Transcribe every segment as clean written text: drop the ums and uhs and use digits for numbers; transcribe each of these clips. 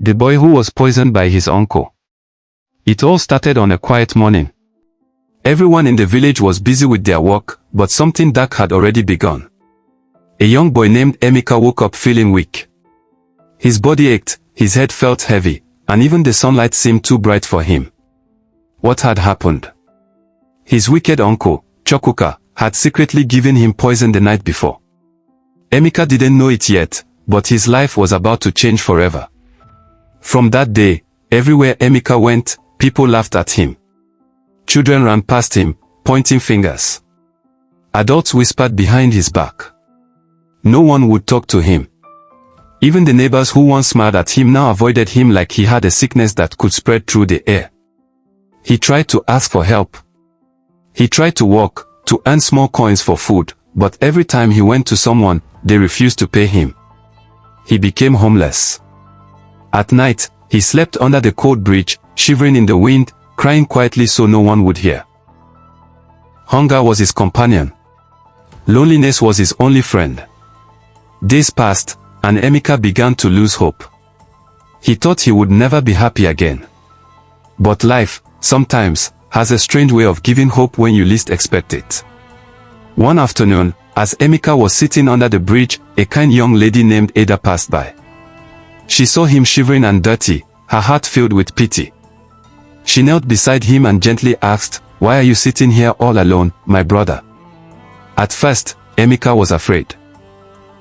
The boy who was poisoned by his uncle. It all started on a quiet morning. Everyone in the village was busy with their work, but something dark had already begun. A young boy named Emeka woke up feeling weak. His body ached, his head felt heavy, and even the sunlight seemed too bright for him. What had happened? His wicked uncle, Chukwuka, had secretly given him poison the night before. Emeka didn't know it yet, but his life was about to change forever. From that day, everywhere Emeka went, people laughed at him. Children ran past him, pointing fingers. Adults whispered behind his back. No one would talk to him. Even the neighbors who once smiled at him now avoided him like he had a sickness that could spread through the air. He tried to ask for help. He tried to work, to earn small coins for food, but every time he went to someone, they refused to pay him. He became homeless. At night, he slept under the cold bridge, shivering in the wind, crying quietly so no one would hear. Hunger was his companion. Loneliness was his only friend. Days passed, and Emeka began to lose hope. He thought he would never be happy again. But life, sometimes, has a strange way of giving hope when you least expect it. One afternoon, as Emeka was sitting under the bridge, a kind young lady named Ada passed by. She saw him shivering and dirty, her heart filled with pity. She knelt beside him and gently asked, "Why are you sitting here all alone, my brother?" At first, Emeka was afraid.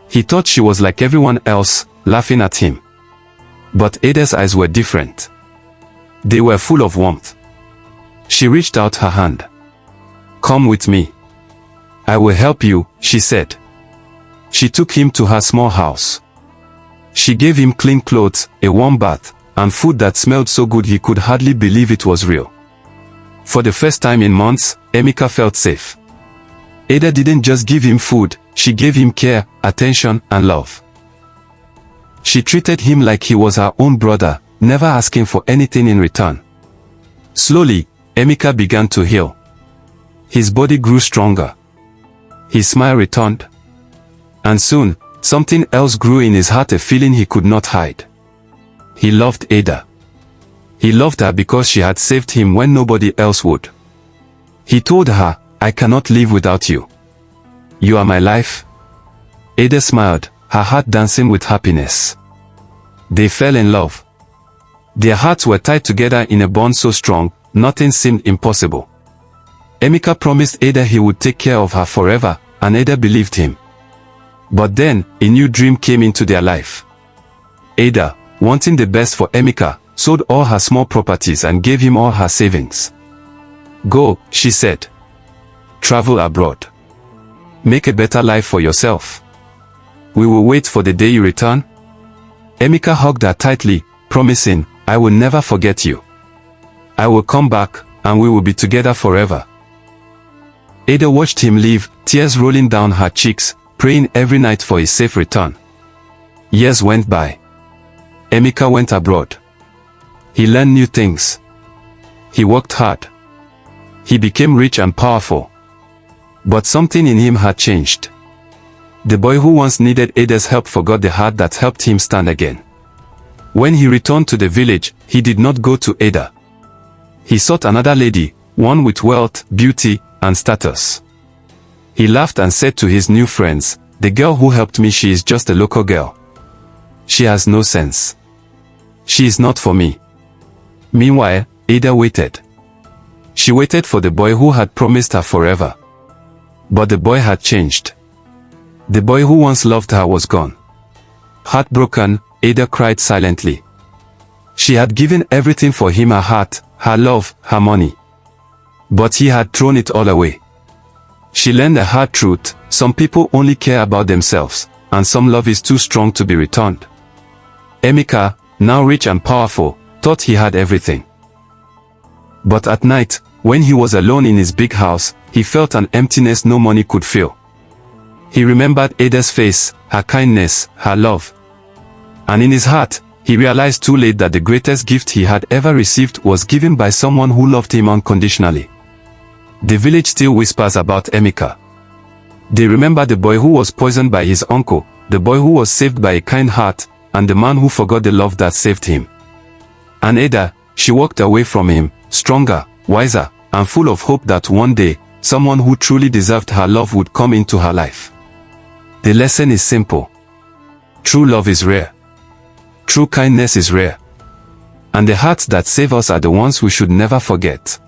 He thought she was like everyone else, laughing at him. But Ada's eyes were different. They were full of warmth. She reached out her hand. "Come with me. I will help you," she said. She took him to her small house. She gave him clean clothes, a warm bath, and food that smelled so good he could hardly believe it was real. For the first time in months, Emeka felt safe. Ada didn't just give him food, she gave him care, attention, and love. She treated him like he was her own brother, never asking for anything in return. Slowly, Emeka began to heal. His body grew stronger. His smile returned. And soon, something else grew in his heart, a feeling he could not hide. He loved Ada. He loved her because she had saved him when nobody else would. He told her, "I cannot live without you. You are my life." Ada smiled, her heart dancing with happiness. They fell in love. Their hearts were tied together in a bond so strong, nothing seemed impossible. Emeka promised Ada he would take care of her forever, and Ada believed him. But then, a new dream came into their life. Ada, wanting the best for Emeka, sold all her small properties and gave him all her savings. "Go," she said. "Travel abroad. Make a better life for yourself. We will wait for the day you return." Emeka hugged her tightly, promising, "I will never forget you. I will come back, and we will be together forever." Ada watched him leave, tears rolling down her cheeks, praying every night for his safe return. Years went by. Emeka went abroad. He learned new things. He worked hard. He became rich and powerful. But something in him had changed. The boy who once needed Ada's help forgot the heart that helped him stand again. When he returned to the village, he did not go to Ada. He sought another lady, one with wealth, beauty, and status. He laughed and said to his new friends, "The girl who helped me, she is just a local girl. She has no sense. She is not for me." Meanwhile, Ada waited. She waited for the boy who had promised her forever. But the boy had changed. The boy who once loved her was gone. Heartbroken, Ada cried silently. She had given everything for him, her heart, her love, her money. But he had thrown it all away. She learned a hard truth: some people only care about themselves, and some love is too strong to be returned. Emeka, now rich and powerful, thought he had everything. But at night, when he was alone in his big house, he felt an emptiness no money could fill. He remembered Ada's face, her kindness, her love. And in his heart, he realized too late that the greatest gift he had ever received was given by someone who loved him unconditionally. The village still whispers about Emeka. They remember the boy who was poisoned by his uncle, the boy who was saved by a kind heart, and the man who forgot the love that saved him. And Ada, she walked away from him, stronger, wiser, and full of hope that one day, someone who truly deserved her love would come into her life. The lesson is simple. True love is rare. True kindness is rare. And the hearts that save us are the ones we should never forget.